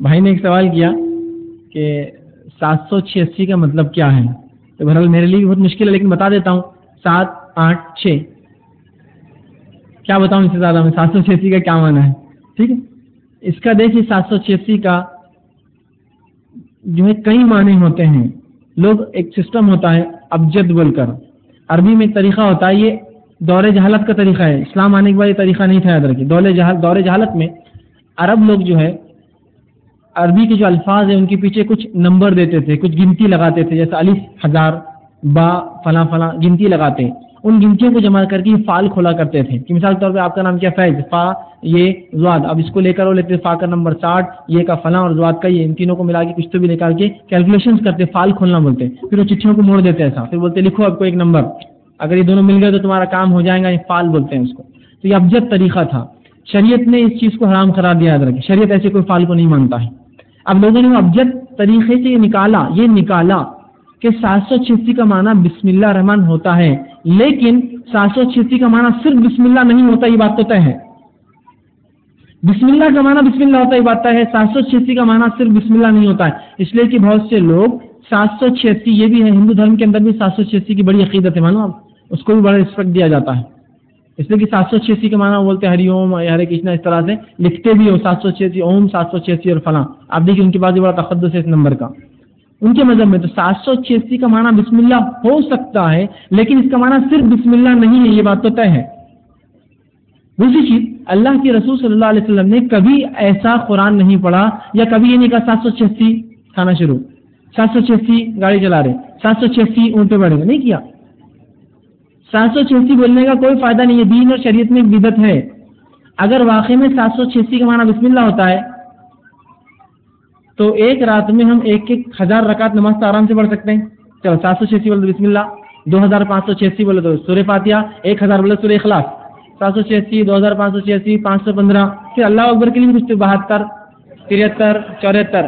بھائی نے ایک سوال کیا کہ 786 کا مطلب کیا ہے. تو بہرحال میرے لیے بہت مشکل ہے لیکن بتا دیتا ہوں. 7 8 6 کیا بتاؤں اس سے زیادہ میں 786 کا کیا معنی ہے. ٹھیک ہے, اس کا دیکھیے 786 کا جو ہے کئی معنی ہوتے ہیں. لوگ ایک سسٹم ہوتا ہے ابجد بول کر, عربی میں ایک طریقہ ہوتا ہے, یہ دور جہالت کا طریقہ ہے. اسلام آنے کے بعد یہ طریقہ نہیں تھا, یاد رکھیے. دور جہالت میں عرب لوگ جو ہے عربی کے جو الفاظ ہیں ان کے پیچھے کچھ نمبر دیتے تھے, کچھ گنتی لگاتے تھے, جیسے الف 1000 با فلاں فلاں گنتی لگاتے ہیں. ان گنتیوں کو جمع کر کے فعال کھولا کرتے تھے کہ مثال کے طور پہ آپ کا نام کیا فیض, فا یہ زواد, اب اس کو لے کر وہ لیتے فا کا نمبر 60, یہ کا فلاں اور زواد کا یہ, ان تینوں کو ملا کے کچھ تو بھی نکال کے کیلکولیشنز کرتے, فعال کھولنا بولتے. پھر وہ چٹھیوں کو موڑ دیتے ایسا, پھر بولتے لکھو آپ کو ایک نمبر, اگر یہ دونوں مل گئے تو تمہارا کام ہو جائے گا, یہ فعال بولتے ہیں اس کو. تو یہ ابجد طریقہ تھا. شریعت نے اس چیز کو حرام قرار دیا, یاد رکھیں. شریعت ایسے کوئی فعال کو نہیں مانتا ہے. اب لوگوں نے ابجد طریقے سے یہ نکالا کہ 786 کا معنی بسم اللہ الرحمن ہوتا ہے, لیکن 786 کا معنی صرف بسم اللہ نہیں ہوتا, یہ بات تو طے ہے. بسم اللہ کا معنی بسم اللہ ہوتا ہے, یہ بات طے ہے. 786 کا معنی صرف بسم اللہ نہیں ہوتا ہے, اس لیے کہ بہت سے لوگ 786 یہ بھی ہے, ہندو دھرم کے اندر بھی 786 کی بڑی عقیدت ہے, مانو آپ, اس کو بھی بڑا رسپیکٹ دیا جاتا ہے. اس لیے کہ 786 کا معنی بولتے ہیں ہری اوم ہرے کرشنا, اس طرح سے لکھتے بھی ہو 786 اوم 786 اور فلاں. آپ دیکھیے ان کے پاس بڑا تقدس ہے اس نمبر کا ان کے مذہب میں. تو 786 کا معنی بسم اللہ ہو سکتا ہے, لیکن اس کا معنی صرف بسم اللہ نہیں ہے, یہ بات تو طے ہے. دوسری چیز, اللہ کے رسول صلی اللہ علیہ وسلم نے کبھی ایسا قرآن نہیں پڑھا یا کبھی یہ نہیں کہا 786 کھانا شروع, 786 گاڑی چلا رہے, 786 اونٹ پہ بیٹھ گئے, نہیں کیا. 786 بولنے کا کوئی فائدہ نہیں ہے. دین اور شریعت میں ایک بدعت ہے. اگر واقعی میں 786 کا معنی بسم اللہ ہوتا ہے تو ایک رات میں ہم 1000 رکعت نماز تو آرام سے پڑھ سکتے ہیں. چلو 786 بولے تو بسم اللہ, 2586 بولے تو سورہ فاتحہ, 1000 بولے سورہ اخلاص. 786 2586 515, پھر اللہ اکبر کے لیے کچھ 72 73 74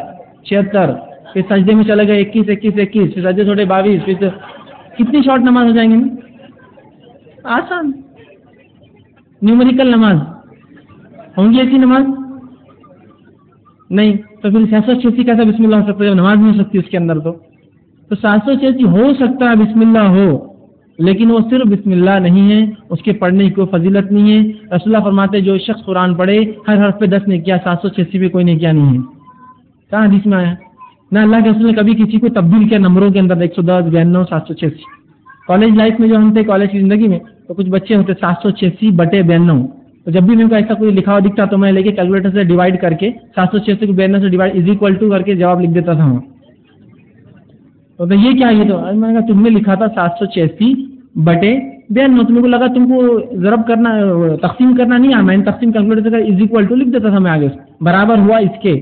76, پھر سجدے میں چلے گئے 21 21 21, پھر سجدے چھوٹے 22, پھر کتنی شارٹ نماز ہو جائیں گے. آسان نیومریکل نماز ہوں گی, ایسی نماز نہیں. تو پھر 786 کیسا بسم اللہ ہو سکتا ہے, نماز نہیں ہو سکتی اس کے اندر. تو 786 ہو سکتا ہے بسم اللہ ہو, لیکن وہ صرف بسم اللہ نہیں ہے, اس کے پڑھنے کی کوئی فضیلت نہیں ہے. رسول اللہ فرماتے جو شخص قرآن پڑھے ہر حرف پہ 10 نے کیا, 786 پہ کوئی نے کیا نہیں ہے. کہاں حدیث میں آیا؟ نہ اللہ کے رسول نے کبھی کسی کو تبدیل کیا نمبروں کے اندر 110 92 786. کالج لائف میں جو ہم تھے, کالج کی زندگی میں, تو کچھ بچے ہوتے 786/92. تو جب بھی میرے کو ایسا کوئی لکھا ہوا دکھتا تو میں لے کے کیلکولیٹر سے ڈیوائڈ کر کے 786 کو 92 سے ڈیوائڈ = کر کے جواب لکھ دیتا تھا. تو یہ کیا, یہ تو میں نے کہا تم نے لکھا تھا 786/92, تم کو لگا تم کو ضرب کرنا تقسیم کرنا نہیں آیا. میں نے تقسیم کیلکولیٹر سے = لکھ دیتا تھا میں آگے, برابر ہوا اس کے.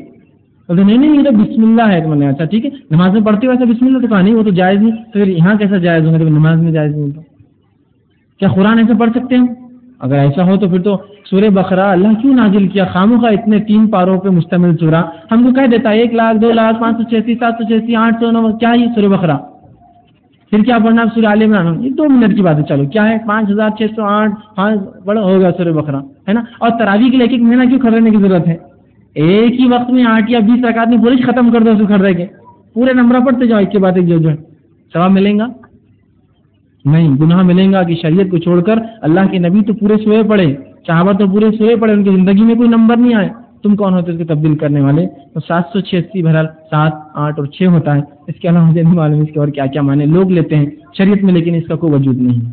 تو نہیں یہ تو بسم اللہ ہے. تو میں نے اچھا ٹھیک ہے, نماز میں پڑھتے ہو ایسا بسم اللہ, تو کہا نہیں وہ تو جائز نہیں. تو پھر یہاں کیسا جائز ہوگا جب نماز میں جائز نہیں؟ تو کیا قرآن ایسے پڑھ سکتے ہیں؟ اگر ایسا ہو تو پھر تو سورہ بقرہ اللہ کیوں نازل کیا خامخواہ اتنے 3 پاروں پہ مشتمل سورہ؟ ہم کو کہہ دیتا ہے 1 لاکھ 2 لاکھ 586 786 809, کیا یہ سورہ بقرہ. پھر کیا پڑھنا سورہ آل عمران, یہ 2 منٹ کی بات ہے. چلو کیا ہے 5608 بڑا ہوگا سورہ بقرہ, ہے نا. اور تراویح کے لیے 1 مہینہ کیوں کھڑنے کی ضرورت ہے؟ ایک ہی وقت میں 8 یا 20 رکعت میں پوری ختم کر دو, اس کو کھڑ رہے کے پورے نمبر پڑھتے جاؤ, ایک کے بعد ایک جو ہے ثواب ملیں گا نہیں, گناہ ملیں گا. کہ شریعت کو چھوڑ کر اللہ کے نبی تو پورے سورے پڑھے, صحابہ تو پورے سورے پڑھے, ان کی زندگی میں کوئی نمبر نہیں آئے. تم کون ہوتے اس کو تبدیل کرنے والے؟ تو 786 بہرحال 7 8 اور 6 ہوتا ہے. اس کے علاوہ مجھے نہیں معلوم اس کے اور کیا کیا معنی لوگ لیتے ہیں شریعت میں, لیکن اس کا کوئی وجود نہیں ہے.